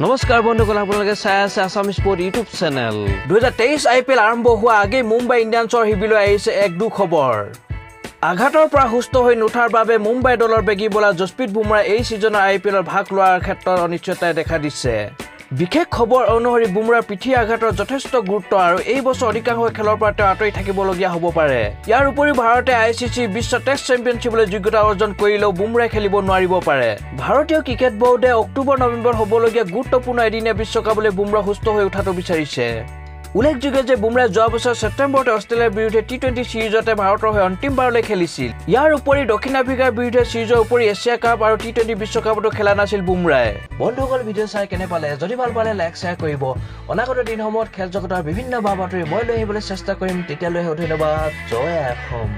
নমস্কাৰ বন্ধুসকল, আপোনালোকে চাই আছে Assam sport YouTube channel. 2023 IPL আৰম্ভ হোৱা আগেই মুম্বাই ইণ্ডিয়ানছৰ শিবিৰলৈ আহিছে এক দুখবৰ। আঘাতৰ পৰা সুস্থ হৈ নুঠাৰ বাবে মুম্বাই দলৰ বেগী বলাৰ জসপ্ৰীত বুমৰাহ এই সিজনৰ IPLৰ ভাগ লোৱাৰ ক্ষেত্ৰত অনিশ্চয়তাই দেখা দিছে। বিশেষ খবৰ অনুসৰি বুমৰাহৰ পিঠিৰ আঘাতৰ যথেষ্ট গুৰুত্ব আৰু এই বছৰ অধিকাংশ খেলৰ পৰা তেওঁ আঁতৰি থাকিবলগীয়া হ'ব পাৰে। ইয়াৰ উপৰিও ভাৰতে ICC বিশ্ব টেষ্ট চেম্পিয়নশ্বিপলৈ যোগ্যতা অৰ্জন কৰিলেও বুমৰাহে খেলিব নোৱাৰিব পাৰে। ভাৰতীয় ক্ৰিকেট বোৰ্ডে অক্টোবৰ-নৱেম্বৰ হ'বলগীয়া গুৰুত্বপূৰ্ণ এদিনীয়া বিশ্বকাপলৈ বুমৰাহ সুস্থ হৈ উঠাটো বিচাৰিছে। উল্লেখযোগ্য যে বুমৰাহে যোৱা বছৰ ছেপ্টেম্বৰতে অষ্ট্ৰেলিয়াৰ বিৰুদ্ধে T20 সিৰিজতে ভাৰতৰ হৈ অন্তিমবাৰলৈ খেলিছিল। ইয়াৰ উপৰি দক্ষিণ আফ্ৰিকাৰ বিৰুদ্ধে সিৰিজৰ উপৰি এছিয়া কাপ আৰু T20 বিশ্বকাপতো খেলা নাছিল বুমৰাহে। বন্ধুসকল, ভিডিঅ' চাই কেনে পালে? যদি ভাল পালে লাইক শ্বেয়াৰ কৰিব। অনাগত দিনসমূহত খেল জগতৰ বিভিন্ন বা বাতৰি মই লৈ আহিবলৈ চেষ্টা কৰিম। তেতিয়ালৈ ধন্যবাদ। জয় অসম।